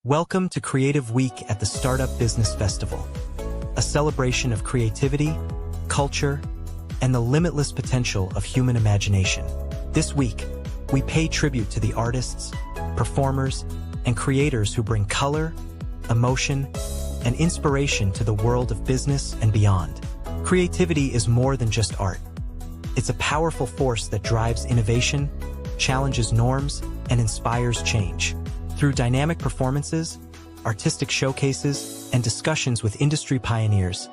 Welcome to Creative Week at the Startup Business Festival, a celebration of creativity, culture, and the limitless potential of human imagination. This week, we pay tribute to the artists, performers, and creators who bring color, emotion, and inspiration to the world of business and beyond. Creativity is more than just art. It's a powerful force that drives innovation, challenges norms, and inspires change. Through dynamic performances, artistic showcases, and discussions with industry pioneers,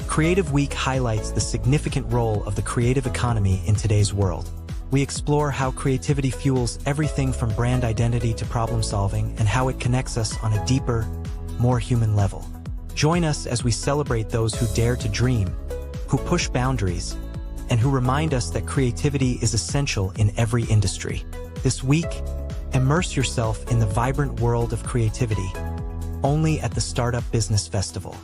Creative Week highlights the significant role of the creative economy in today's world. We explore how creativity fuels everything from brand identity to problem solving and how it connects us on a deeper, more human level. Join us as we celebrate those who dare to dream, who push boundaries, and who remind us that creativity is essential in every industry. This week, immerse yourself in the vibrant world of creativity, only at the Startup Business Festival.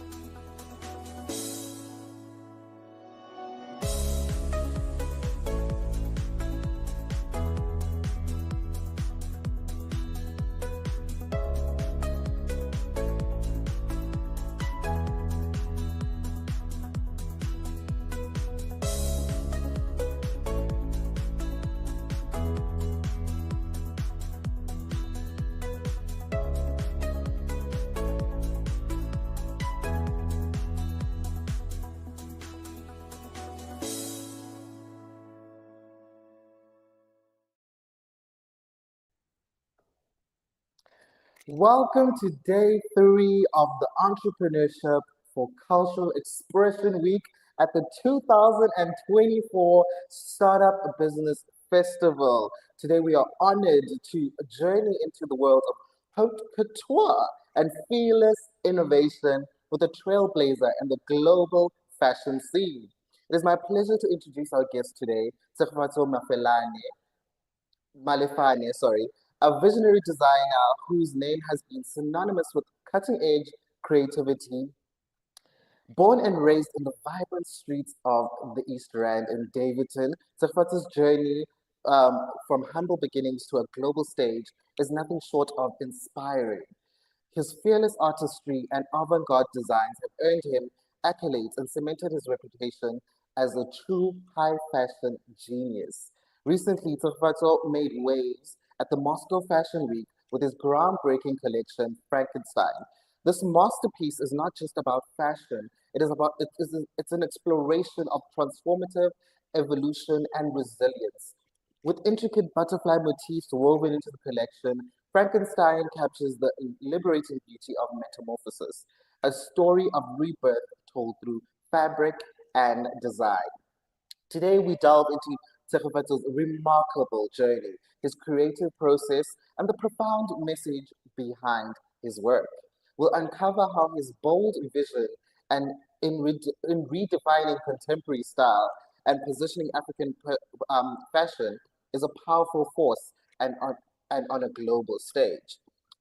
Welcome to day 3 of the Entrepreneurship for Cultural Expression Week at the 2024 Startup Business Festival. Today we are honored to journey into the world of haute couture and fearless innovation with a trailblazer in the global fashion scene. It is my pleasure to introduce our guest today, Tsefofatso Malefane, a visionary designer whose name has been synonymous with cutting-edge creativity. Born and raised in the vibrant streets of the East Rand in Davidson, Tsefofatso's journey from humble beginnings to a global stage is nothing short of inspiring. His fearless artistry and avant-garde designs have earned him accolades and cemented his reputation as a true high fashion genius. Recently, Tsefofatso made waves at the Moscow Fashion Week with his groundbreaking collection, Frankenstein. This masterpiece is not just about fashion, it's an exploration of transformative evolution and resilience. With intricate butterfly motifs woven into the collection, Frankenstein captures the liberating beauty of metamorphosis, a story of rebirth told through fabric and design. Today, we delve into Tsefofatso's remarkable journey, his creative process, and the profound message behind his work. We'll uncover how his bold vision and in redefining contemporary style and positioning African fashion is a powerful force and on a global stage.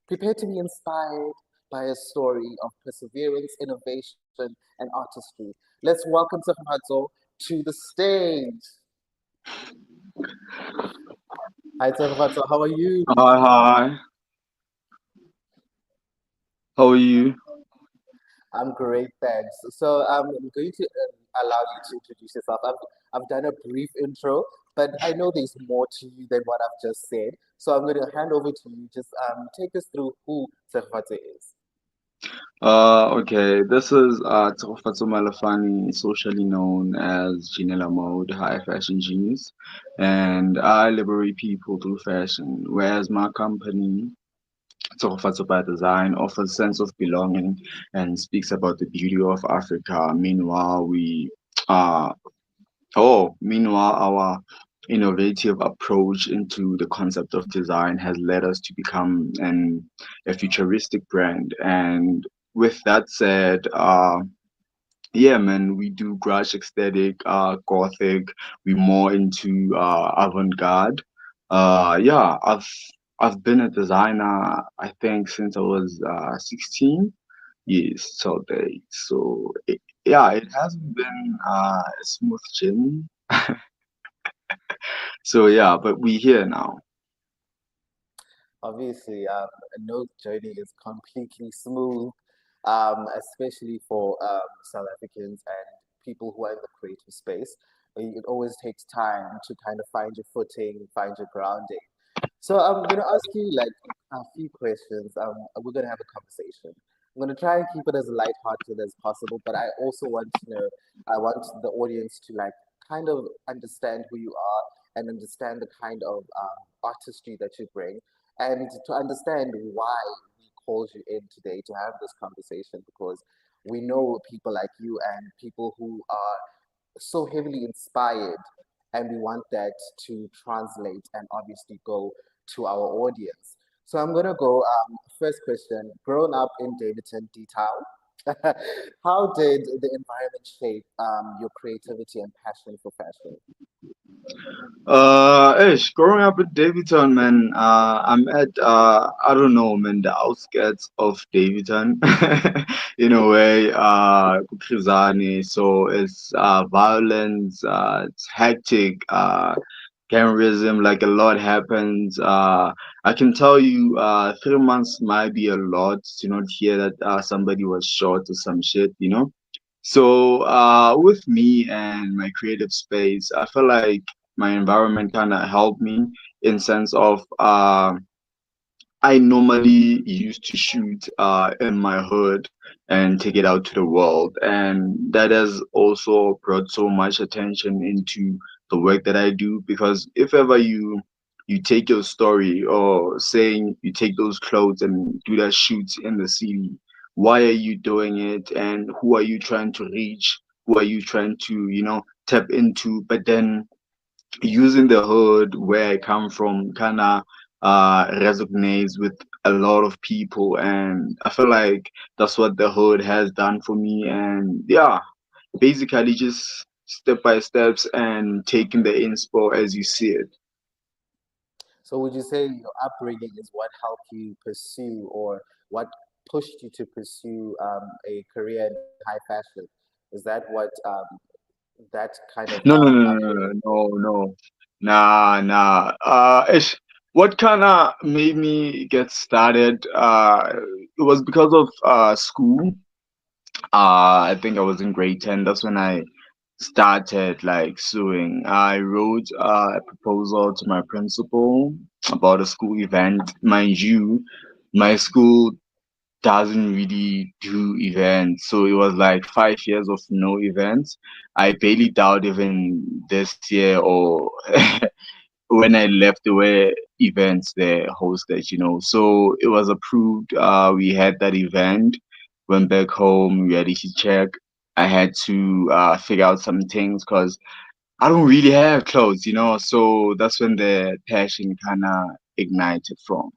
Prepare to be inspired by a story of perseverance, innovation, and artistry. Let's welcome Tsefofatso to the stage. Hi, Tsefofatso, how are you? Hi, hi. How are you? I'm great, thanks. So I'm going to allow you to introduce yourself. I've done a brief intro, but I know there's more to you than what I've just said. So I'm going to hand over to you. Just take us through who Tsefofatso is. Okay. This is Tsefofatso Malafani, socially known as Janela Mode, High Fashion Genius, and I liberate people through fashion. Whereas my company, Tsefofatso by Design, offers a sense of belonging and speaks about the beauty of Africa. Meanwhile, our innovative approach into the concept of design has led us to become a futuristic brand. And with that said, yeah, man, we do grunge aesthetic, gothic. We're more into avant-garde. Yeah, I've been a designer, I think, since I was 16 years till date. So yeah, it hasn't been a smooth journey. So yeah, but we here now. Obviously, no journey is completely smooth, especially for South Africans and people who are in the creative space. It always takes time to kind of find your footing, find your grounding. So I'm gonna ask you like a few questions. We're gonna have a conversation. I'm gonna try and keep it as lighthearted as possible, but I also want to know, I want the audience to like kind of understand who you are and understand the kind of artistry that you bring, and to understand why we called you in today to have this conversation because we know people like you and people who are so heavily inspired, and we want that to translate and obviously go to our audience. So I'm gonna go. First question: Growing up in Davidson, D Town, how did the environment shape your creativity and passion for fashion? Ish, growing up in Davidson, man, I'm at, I don't know, man, the outskirts of Davidson, in a way, Kukrizani, so it's, violence, it's hectic, terrorism, like a lot happens, I can tell you, 3 months might be a lot to not hear that, somebody was shot or some shit, you know? So with me and my creative space, I feel like my environment kind of helped me in sense of I normally used to shoot in my hood and take it out to the world, and that has also brought so much attention into the work that I do. Because if ever you take your story or saying you take those clothes and do that shoot in the city, why are you doing it, and who are you trying to reach? Who are you trying to tap into? But then using the hood where I come from kind of resonates with a lot of people, and I feel like that's what the hood has done for me. And yeah, basically just step by steps and taking the inspo as you see it. So would you say your upbringing is what helped you pursue or what pushed you to pursue a career in high fashion? Is that what that kind of No, no, no, no, upbringing? no, no, no. Nah, nah. Ish, what kind of made me get started? It was because of school. I think I was in grade 10. That's when I started like suing. I wrote a proposal to my principal about a school event. Mind you, my school doesn't really do events, so it was like 5 years of no events. I barely doubt even this year or when I left, there were events there hosted, So it was approved. We had that event, went back home, reality check. I had to figure out some things because I don't really have clothes. So that's when the passion kind of ignited from.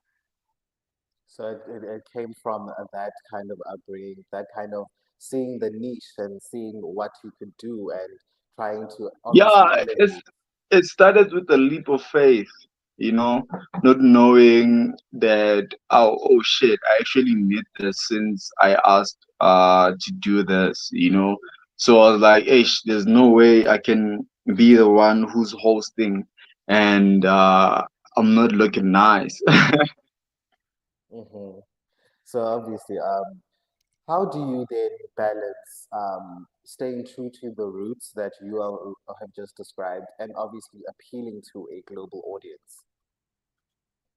So it came from that kind of upbringing, that kind of seeing the niche and seeing what you could do and trying to obviously Yeah, elevate. it started with a leap of faith, you know, not knowing that oh shit, I actually need this since I asked to do this. So I was like, hey, there's no way I can be the one who's hosting and I'm not looking nice. Hmm. So obviously, how do you then balance staying true to the roots that you have just described and obviously appealing to a global audience?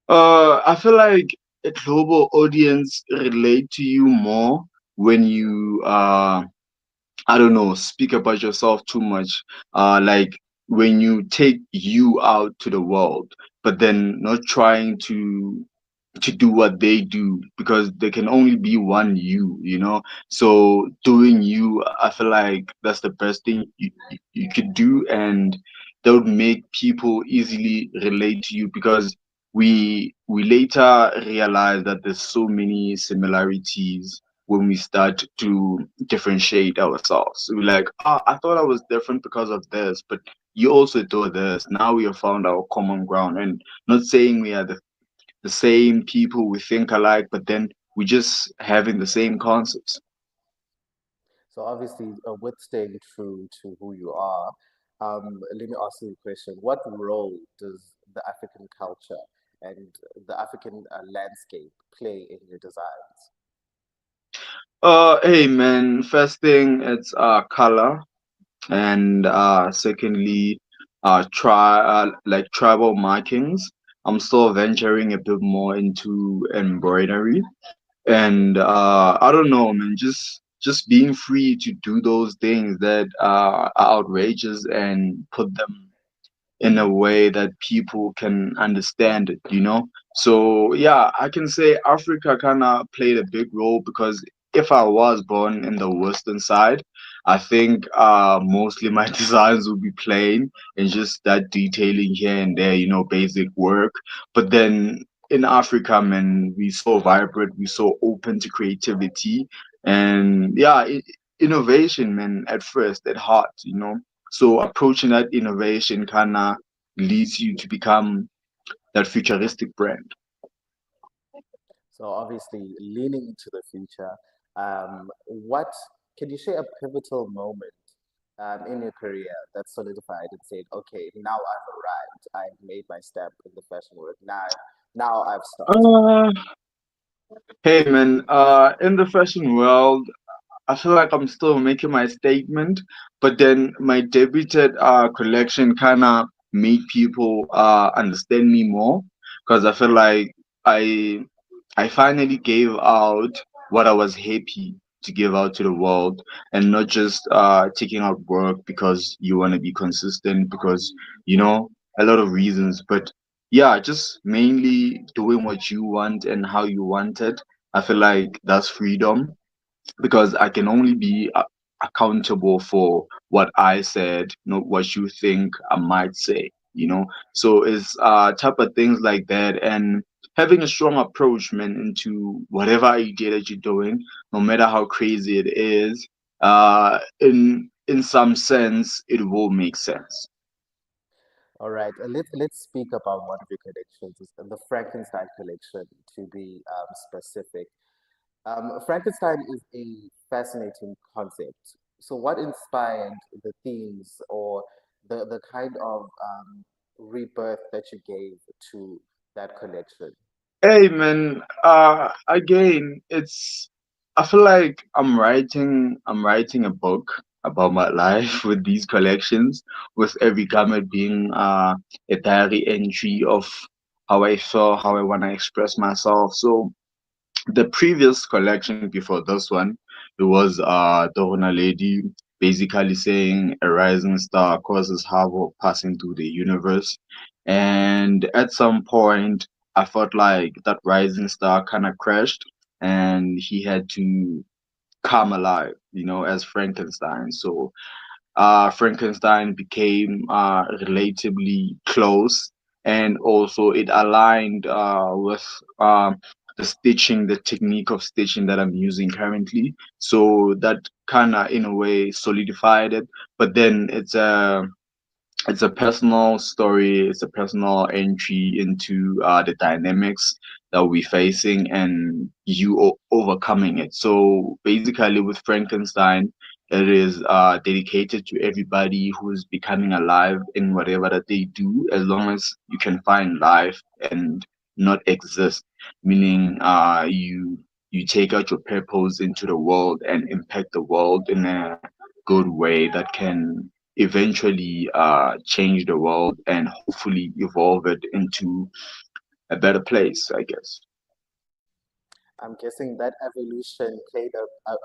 I feel like a global audience relate to you more when you I don't know, speak about yourself too much. Like when you take you out to the world, but then not trying to do what they do because there can only be one you. So doing you, I feel like that's the best thing you could do, and that would make people easily relate to you because we later realize that there's so many similarities when we start to differentiate ourselves. We're like, oh, I thought I was different because of this, but you also do this. Now we have found our common ground, and not saying we are the same people, we think alike, but then we just having the same concepts. So obviously, with staying true to who you are, let me ask you a question. What role does the African culture and the African landscape play in your designs? Hey man, first thing it's color, and secondly, try like tribal markings. I'm still venturing a bit more into embroidery, and I don't know, man, just being free to do those things that are outrageous and put them in a way that people can understand it, you know? So, yeah, I can say Africa kind of played a big role because if I was born in the Western side, I think mostly my designs would be plain and just that detailing here and there, you know, basic work. But then in Africa, man, we so vibrant, we so open to creativity and yeah, innovation, man, at first, at heart, you know? So approaching that innovation kind of leads you to become that futuristic brand. So obviously, leaning into the future, what can you share a pivotal moment in your career that solidified and said, "Okay, now I've arrived. I've made my step in the fashion world. Now I've started." Uh, hey man, in the fashion world, I feel like I'm still making my statement, but then my debuted collection kind of made people understand me more because I feel like I I finally gave out what I was happy to give out to the world and not just taking out work because you want to be consistent because you know a lot of reasons, but yeah, just mainly doing what you want and how you want it. I feel like that's freedom because I can only be accountable for what I said, not what you think I might say, you know? So it's type of things like that and having a strong approach, man, into whatever idea that you're doing, no matter how crazy it is, in some sense, it will make sense. All right, let's speak about one of your collections, the Frankenstein collection, to be specific. Frankenstein is a fascinating concept. So, what inspired the themes or the kind of rebirth that you gave to that collection? Hey man, again, it's I feel like I'm writing a book about my life with these collections, with every garment being a diary entry of how I felt, how I want to express myself. So the previous collection before this one, it was the Rona Lady basically saying a rising star causes havoc passing through the universe. And at some point I felt like that rising star kind of crashed and he had to come alive, you know, as Frankenstein. So Frankenstein became relatively close, and also it aligned with the stitching, the technique of stitching that I'm using currently. So that kind of, in a way, solidified it. But then it's a personal story, it's a personal entry into the dynamics that we're facing and you overcoming it. So basically, with Frankenstein, it is dedicated to everybody who's becoming alive in whatever that they do, as long as you can find life and not exist, meaning you take out your purpose into the world and impact the world in a good way that can eventually change the world and hopefully evolve it into a better place, I guess. I'm guessing that evolution played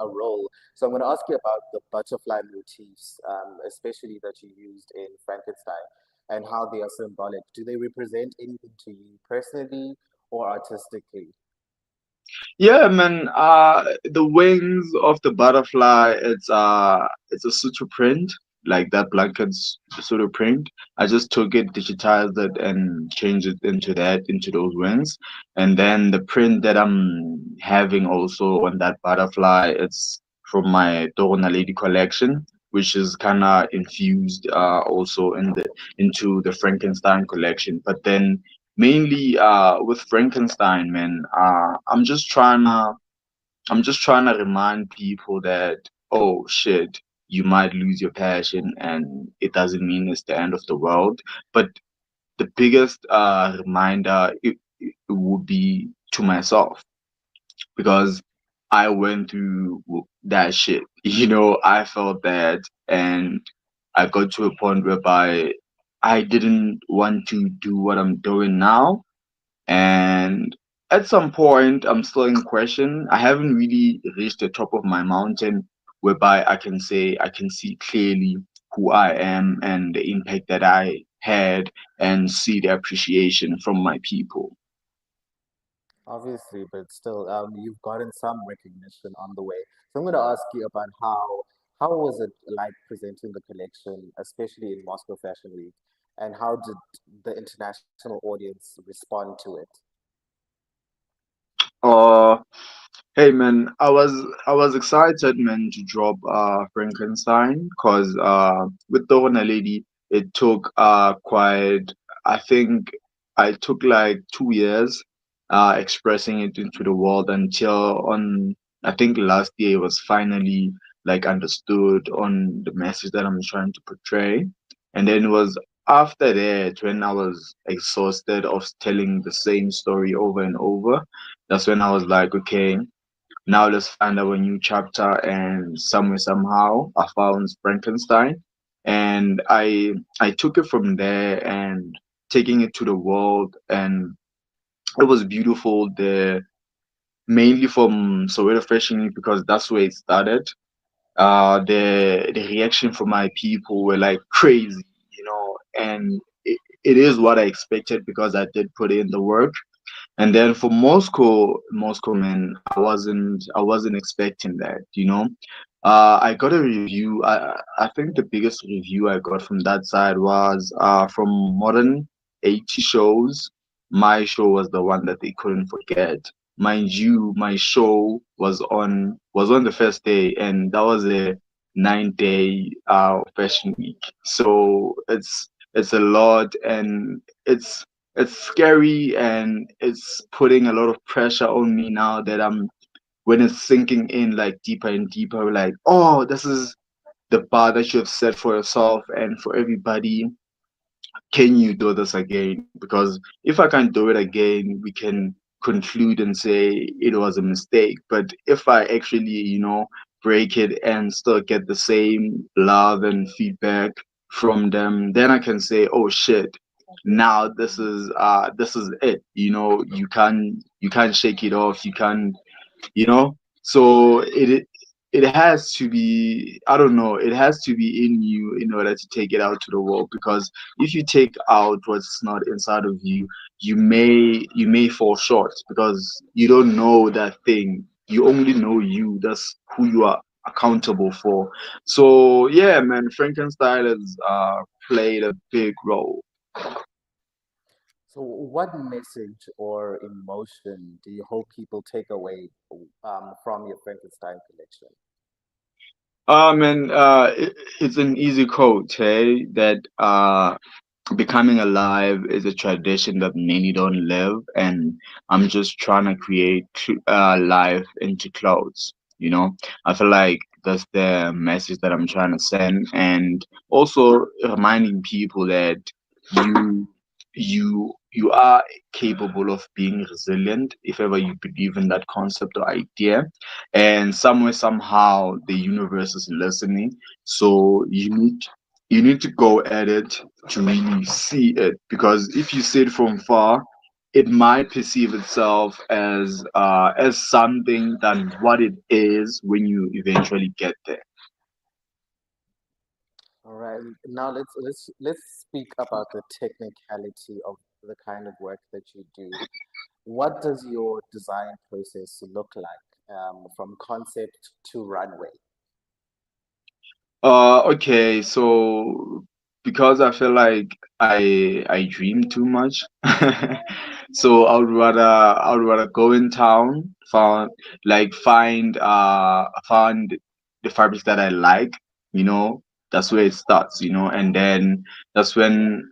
a role. So I'm going to ask you about the butterfly motifs, especially that you used in Frankenstein, and how they are symbolic. Do they represent anything to you personally or artistically? Yeah, man. The wings of the butterfly. It's a suture print, like that blanket's suture print. I just took it, digitized it, and changed it into those wings. And then the print that I'm having also on that butterfly, it's from my Dorona Lady collection, which is kind of infused also into the Frankenstein collection. But then mainly with Frankenstein, man, I'm just trying to remind people that oh shit, you might lose your passion and it doesn't mean it's the end of the world. But the biggest reminder it would be to myself, because I went through that shit. I felt that, and I got to a point whereby I didn't want to do what I'm doing now. And at some point, I'm still in question. I haven't really reached the top of my mountain whereby I can say I can see clearly who I am and the impact that I had, and see the appreciation from my people. Obviously, but still, you've gotten some recognition on the way. So I'm going to ask you about how was it like presenting the collection, especially in Moscow Fashion Week, and how did the international audience respond to it? Uh, Hey man, I was excited man to drop Frankenstein, cause with the one lady it took quite, I think I took like 2 years expressing it into the world, until on, I think last year it was finally like understood on the message that I'm trying to portray. And then it was after that, when I was exhausted of telling the same story over and over, that's when I was like, okay, now let's find our new chapter. And somewhere somehow I found Frankenstein, and I took it from there and taking it to the world. And it was beautiful there, mainly from Soweto Fashion Week, because that's where it started. The reaction from my people were like crazy, and it is what I expected, because I did put in the work. And then for Moscow, man, I wasn't expecting that, I got a review. I think the biggest review I got from that side was from modern 80 shows. My show was the one that they couldn't forget. Mind you, my show was on the first day, and that was a 9 day fashion week. So it's a lot, and it's scary, and it's putting a lot of pressure on me now that I'm when it's sinking in like deeper and deeper, like, oh, this is the bar that you have set for yourself and for everybody. Can you do this again? Because if I can't do it again, we can conclude and say it was a mistake. But if I actually, break it and still get the same love and feedback from them, then I can say, oh shit, now this is it. You can't shake it off. You know so it has to be, I don't know, it has to be in you in order to take it out to the world. Because if you take out what's not inside of you, you may fall short, because you don't know that thing. You only know you. That's who you are accountable for. So yeah, man, Frankenstein has played a big role. So, what message or emotion do you hope people take away from your Frankenstein collection? Man, it's an easy quote, hey, that becoming alive is a tradition that many don't live, and I'm just trying to create life into clothes. I feel like that's the message that I'm trying to send, and also reminding people that you you are capable of being resilient if ever you believe in that concept or idea. And somewhere somehow the universe is listening, so you need to go at it to really see it. Because if you see it from far, it might perceive itself as something than what it is when you eventually get there. All right, now let's speak about the technicality of the kind of work that you do. What does your design process look like from concept to runway? Okay, so because I feel like I dream too much, so I would rather go in town, find the fabrics that I like, you know, that's where it starts, and then that's when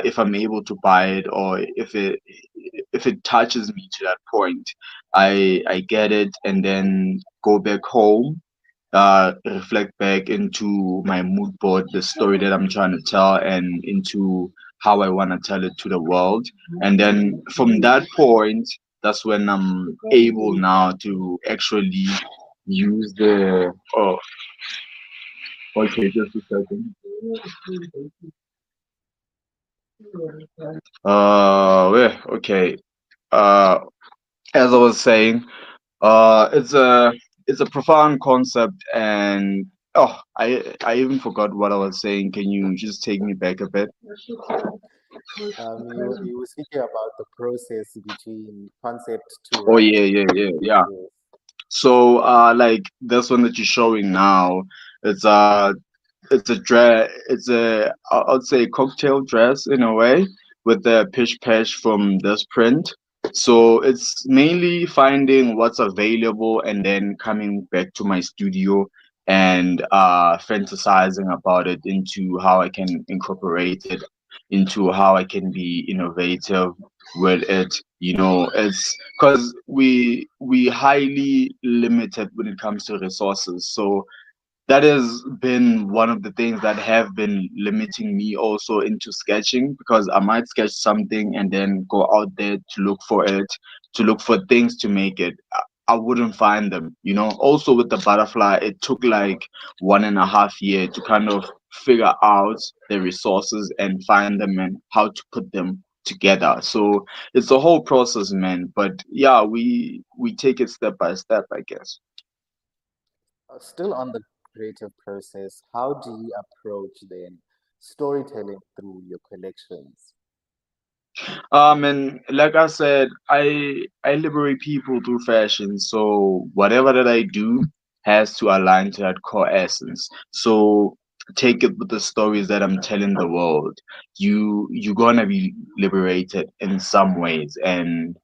if I'm able to buy it, or if it touches me to that point, I get it, and then go back home, reflect back into my mood board, the story that I'm trying to tell, and into how I want to tell it to the world. And then from that point, that's when I'm able now to actually use the. Oh, okay, just a second. Yeah, okay. Uh, as I was saying, it's a profound concept, and oh, I even forgot what I was saying. Can you just take me back a bit? You were speaking about the process between concept to Oh write. yeah, yeah, yeah, yeah. Yes. So like this one that you're showing now, it's I'd say cocktail dress in a way with the pitch patch from this print. So it's mainly finding what's available and then coming back to my studio and fantasizing about it into how I can incorporate it into how I can be innovative with it. It's because we highly limited when it comes to resources. So that has been one of the things that have been limiting me also into sketching, because I might sketch something and then go out there to look for it, to look for things to make it. I wouldn't find them. Also with the butterfly, it took like 1.5 years to kind of figure out the resources and find them and how to put them together. So it's a whole process, man. But yeah, we take it step by step, I guess. Still on the creative process, how do you approach then storytelling through your collections? And like I said, I liberate people through fashion. So whatever that I do has to align to that core essence. So take it with the stories that I'm telling the world. You're gonna be liberated in some ways, and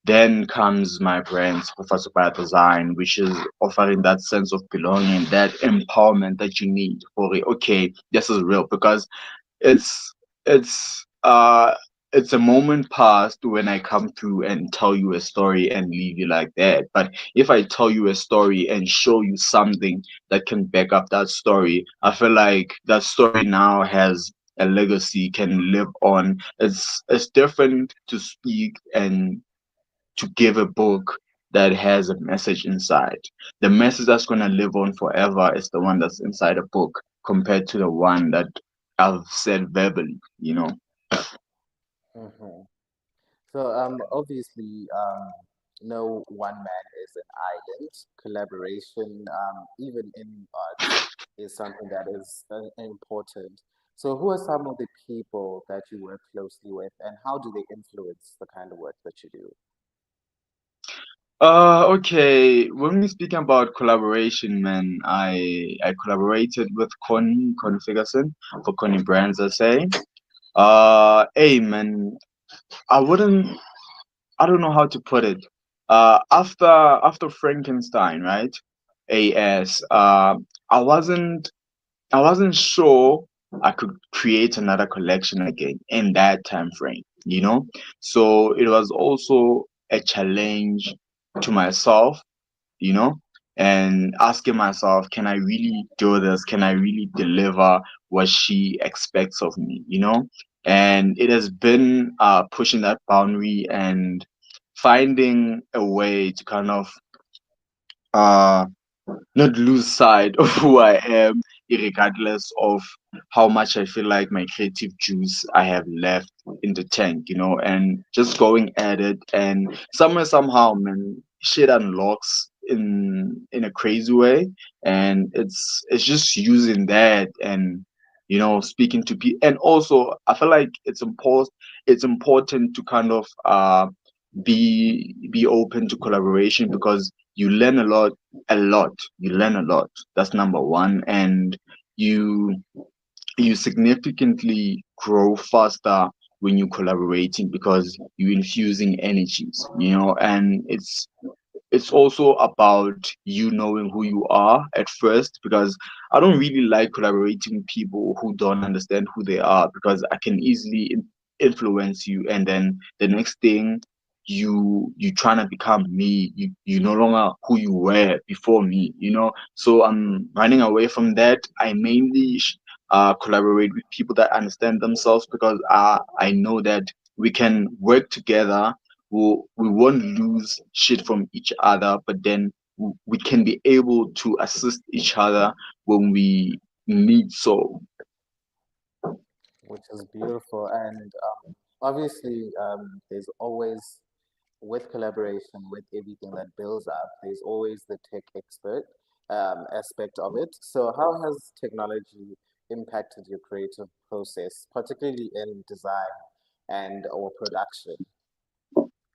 then comes my brand, Professor by Design, which is offering that sense of belonging, that empowerment that you need for it. Okay, this is real, because it's it's uh it's a moment past when I come through and tell you a story and leave you like that. But if I tell you a story and show you something that can back up that story, I feel like that story now has a legacy, can live on. It's different to speak and to give a book that has a message inside. The message that's going to live on forever is the one that's inside a book, compared to the one that I've said verbally. Hmm. So obviously, no one man is an island. Collaboration, even in arts, is something that is important. So who are some of the people that you work closely with, and how do they influence the kind of work that you do? Okay. When we speaking about collaboration, man, I collaborated with Connie Ferguson for Connie Brands, I say. Hey, man, I wouldn't. I don't know how to put it. After Frankenstein, right? AS. I wasn't sure I could create another collection again in that time frame. So it was also a challenge to myself, you know, and asking myself, can I really do this? Can I really deliver what she expects of me? And it has been pushing that boundary and finding a way to kind of uh not lose sight of who I am, regardless of how much I feel like my creative juice I have left in the tank, and just going at it. And somewhere, somehow, man, shit unlocks in a crazy way, and it's just using that and speaking to people. And also, I feel like it's important to kind of be open to collaboration, because you learn a lot. You learn a lot. That's number one. And you you significantly grow faster when you're collaborating, because you're infusing energies. And it's also about you knowing who you are at first, because I don't really like collaborating with people who don't understand who they are, because I can easily influence you, and then the next thing you trying to become me, you no longer who you were before me. So I'm running away from that. I mainly collaborate with people that understand themselves, because I know that we can work together. We won't lose shit from each other, but then we can be able to assist each other when we need so. which is beautiful. And obviously, there's always, with collaboration, with everything that builds up, there's always the tech expert aspect of it. So, how has technology impacted your creative process, particularly in design and or production?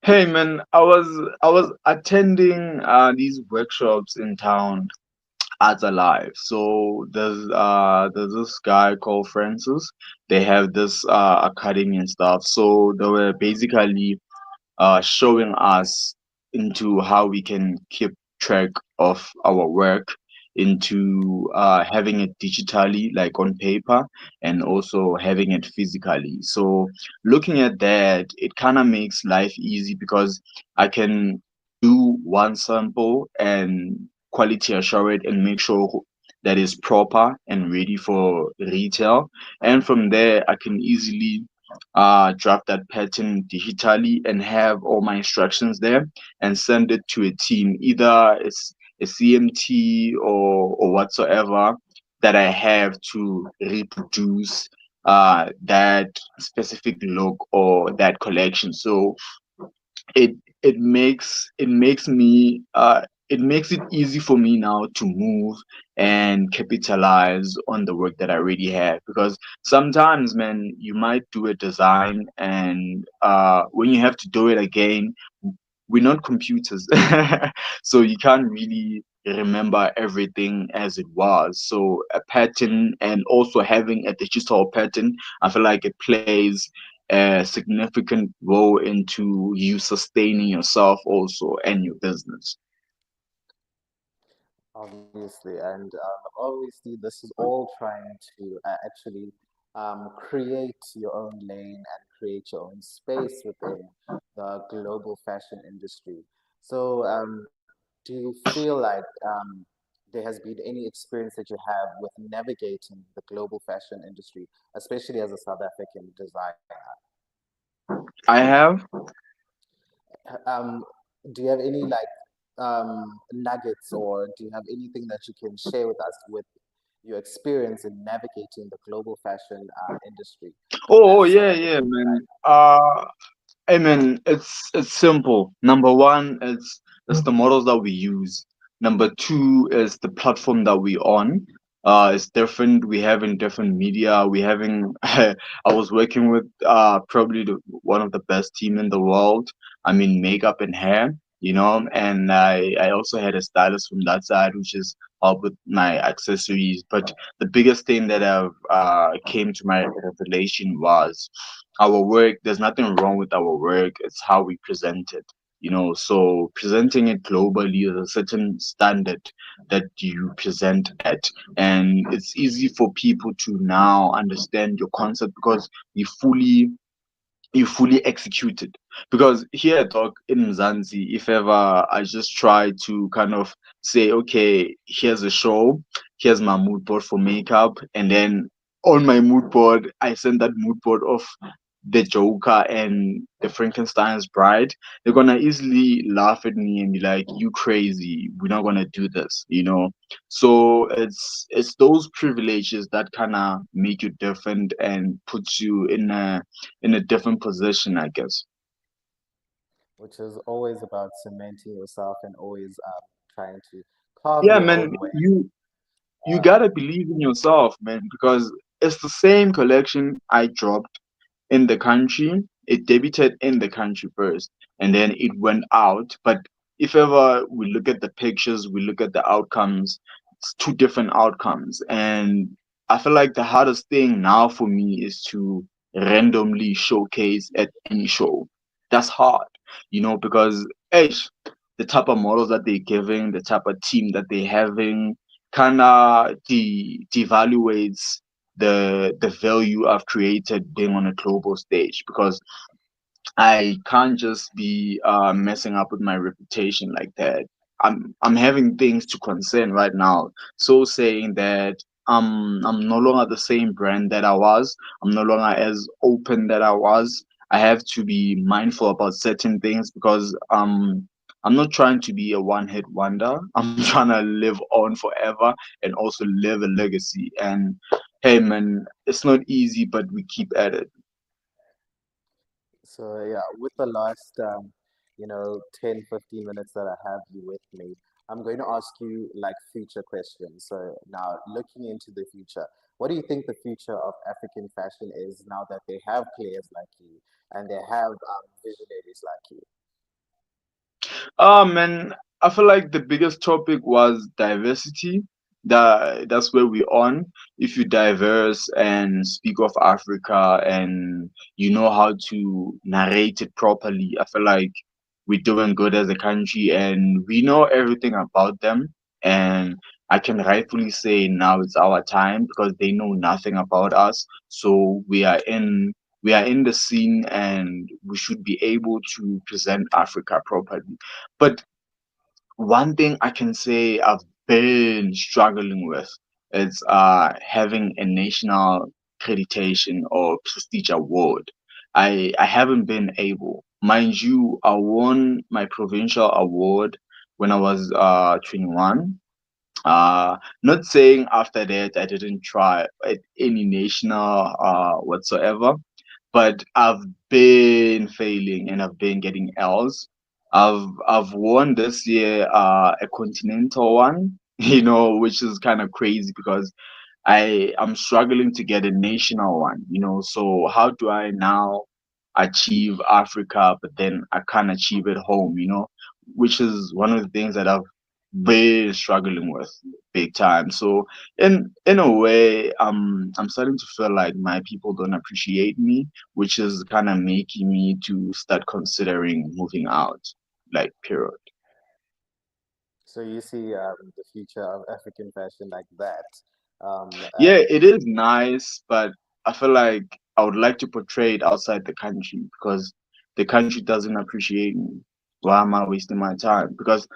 Hey man, I was attending these workshops in town, Arts Alive. So there's this guy called Francis. They have this academy and stuff. So they were basically showing us into how we can keep track of our work, into having it digitally, like on paper, and also having it physically. So looking at that, it kind of makes life easy, because I can do one sample and quality assure it and make sure that is proper and ready for retail. And from there, I can easily draft that pattern digitally and have all my instructions there and send it to a team, either it's a CMT or whatsoever, that I have to reproduce that specific look or that collection. So it it makes it easy for me now to move and capitalize on the work that I already have, because sometimes, man, you might do a design, and when you have to do it again, we're not computers. So you can't really remember everything as it was. So a pattern, and also having a digital pattern, I feel like it plays a significant role into you sustaining yourself also and your business. Obviously, and obviously, this is all trying to actually create your own lane and create your own space within the global fashion industry. So, do you feel like there has been any experience that you have with navigating the global fashion industry, especially as a South African designer? I have. Um, do you have any like nuggets, or do you have anything that you can share with us with your experience in navigating the global fashion industry Oh, as a South yeah, yeah, African man. designer? I mean, it's simple. Number one, it's the models that we use. Number two is the platform that we on. It's different. We having different media. We having. I was working with probably one of the best team in the world. I mean, makeup and hair. And I also had a stylist from that side, which is help with my accessories. But the biggest thing that I've came to my revelation was our work. There's nothing wrong with our work, it's how we present it. So presenting it globally is a certain standard that you present at, and it's easy for people to now understand your concept, because you fully executed. Because here, dog, in Mzansi, if ever I just try to kind of say, okay, here's a show, here's my mood board for makeup, and then on my mood board, I send that mood board of the Joker and the Frankenstein's bride, they're gonna easily laugh at me and be like, "You crazy? We're not gonna do this." So it's those privileges that kind of make you different and puts you in a different position, I guess. Which is always about cementing yourself and always trying to carve Yeah, your man, own way. you Um, gotta believe in yourself, man, because it's the same collection I dropped in the country. It debuted in the country first, and then it went out. But if ever we look at the pictures, we look at the outcomes, it's two different outcomes. And I feel like the hardest thing now for me is to randomly showcase at any show. That's hard, because the type of models that they're giving, the type of team that they're having, kind of devaluates the value I've created being on a global stage, because I can't just be messing up with my reputation like that. I'm having things to concern right now. So saying that I'm no longer the same brand that I was. I'm no longer as open that I was. I have to be mindful about certain things because I'm not trying to be a one-hit wonder. I'm trying to live on forever and also live a legacy. And hey man, it's not easy, but we keep at it. So yeah, with the last 10, 15 minutes that I have you with me, I'm going to ask you like future questions. So now looking into the future, what do you think the future of African fashion is now that they have players like you and they have visionaries like you? Man, I feel like the biggest topic was diversity. That's where we're on. If you diverse and speak of Africa and you know how to narrate it properly, I feel like we're doing good as a country and we know everything about them. And I can rightfully say now it's our time because they know nothing about us. So we are in the scene and we should be able to present Africa properly. But one thing I can say I've been struggling with is having a national accreditation or prestige award. I haven't been able. Mind you, I won my provincial award when I was 21. Not saying after that I didn't try at any national whatsoever, but I've been failing and I've been getting L's. I've won this year a continental one, which is kind of crazy because I'm struggling to get a national one. So how do I now achieve Africa, but then I can't achieve it home, which is one of the things that I've been struggling with big time. So in a way, I'm starting to feel like my people don't appreciate me, which is kind of making me to start considering moving out, like period. So you see the future of African fashion like that. Yeah, And it is nice, but I feel like I would like to portray it outside the country because the country doesn't appreciate me. Why am I wasting my time? Because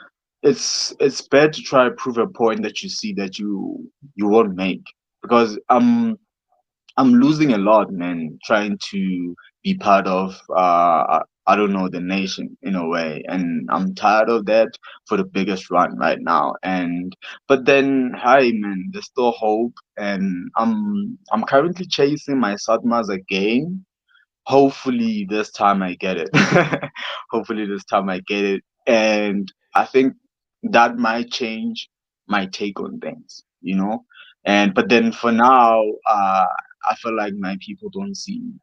it's bad to try to prove a point that you see that you won't make. Because I'm losing a lot, man, trying to be part of I don't know the nation in a way, and I'm tired of that for the biggest run right now. And but then, hi, man, there's still hope, and I'm currently chasing my Satmas again. Hopefully this time I get it. Hopefully this time I get it, and I think that might change my take on things. And but then for now, I feel like my people don't see me.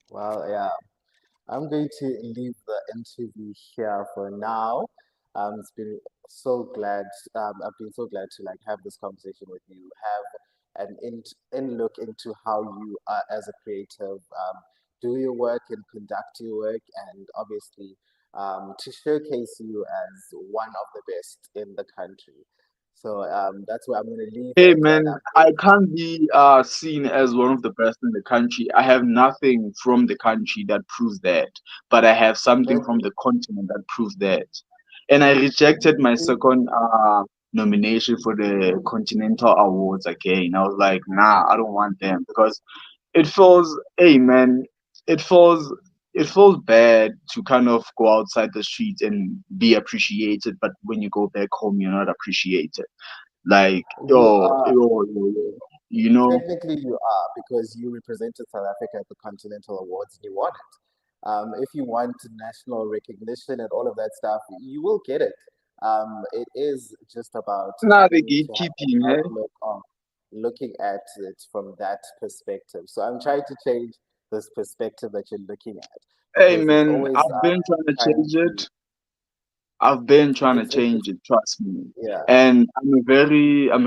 well, yeah. I'm going to leave the interview here for now. It's been so glad. I've been so glad to like have this conversation with you, have an in look into how you are as a creative, do your work and conduct your work, and obviously to showcase you as one of the best in the country. So that's where I'm going to leave Hey it, and man, I'm I going to. can't be seen as one of the best in the country. I have nothing from the country that proves that, but I have something But from the continent that proves that. And I rejected my you, second nomination for the Continental Awards again. I was like, nah, I don't want them because it feels, hey man, it feels it feels bad to kind of go outside the street and be appreciated, but when you go back home, you're not appreciated. Like, you yo, are. yo, yo, yo. You know, Technically, you are because you represented South Africa at the Continental Awards and you won it. If you want national recognition and all of that stuff, you will get it. It is just about nah, the having to have gatekeeping, an eh? outlook of looking at it from that perspective. So I'm trying to change this perspective that you're looking at Hey, because it's man, always I've been trying to trying change to. it. I've been trying to It's change it, trust me. yeah. And I'm a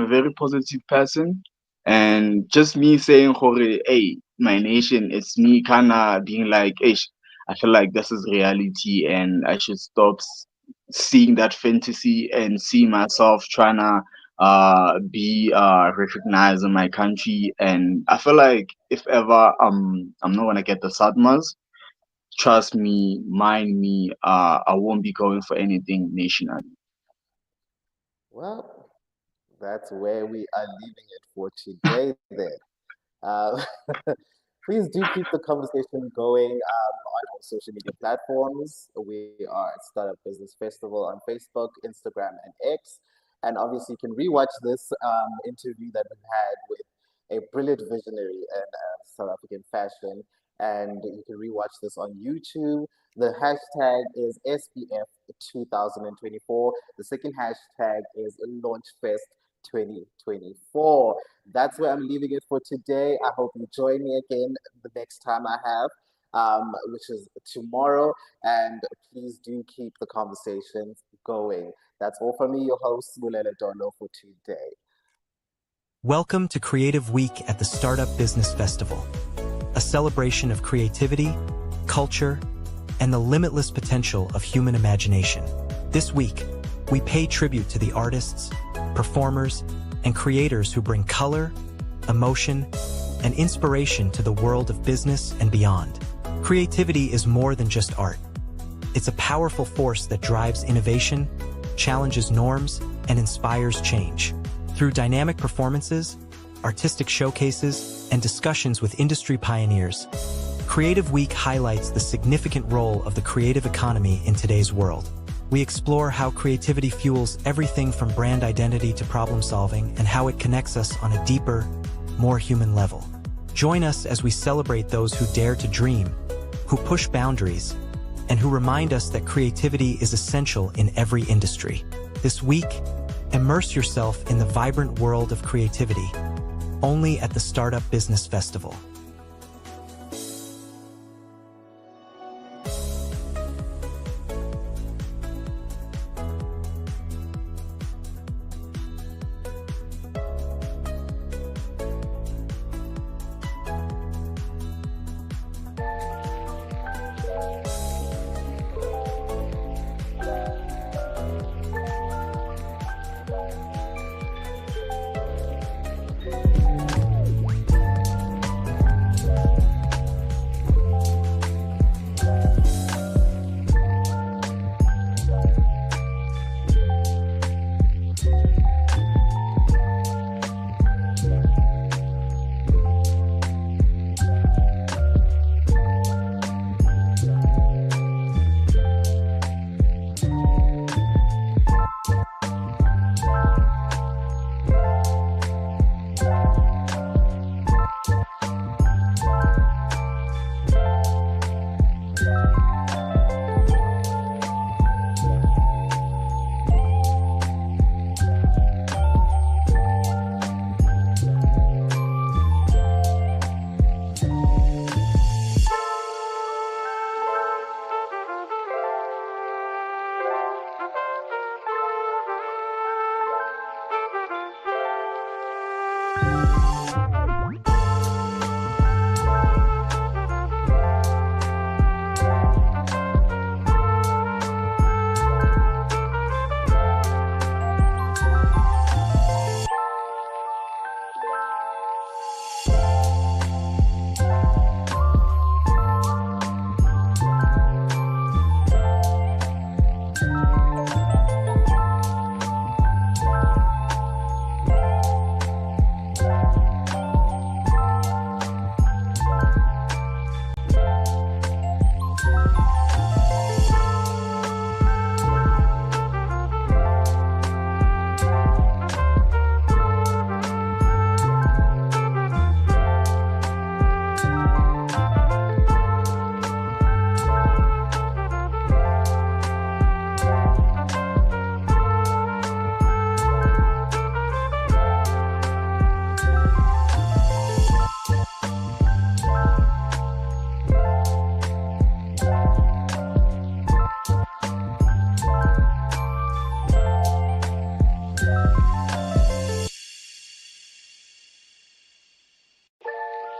very positive person. And just me saying, "Hore, hey, my nation," it's me kinda being like, hey, I feel like this is reality and I should stop seeing that fantasy and see myself trying to be recognized in my country. And I feel like if ever I'm not gonna get the sadmas, trust me, mind me, I won't be going for anything national. Well. That's where we are leaving it for today then. Uh, please do keep the conversation going on our social media platforms. We are at Startup Business Festival on Facebook, Instagram, and X. And obviously, you can rewatch this interview that we had with a brilliant visionary in South African fashion. And you can rewatch this on YouTube. The hashtag is SBF 2024. The second hashtag is LaunchFest 2024. That's where I'm leaving it for today. I hope you join me again the next time I have, which is tomorrow. And please do keep the conversations going. That's all from me, your host, Mulele Dolo, for today. Welcome to Creative Week at the Startup Business Festival, a celebration of creativity, culture, and the limitless potential of human imagination. This week, we pay tribute to the artists, performers, and creators who bring color, emotion, and inspiration to the world of business and beyond. Creativity is more than just art. It's a powerful force that drives innovation, challenges norms, and inspires change. Through dynamic performances, artistic showcases, and discussions with industry pioneers, Creative Week highlights the significant role of the creative economy in today's world. We explore how creativity fuels everything from brand identity to problem solving and how it connects us on a deeper, more human level. Join us as we celebrate those who dare to dream, who push boundaries, and who remind us that creativity is essential in every industry. This week, immerse yourself in the vibrant world of creativity, only at the Startup Business Festival.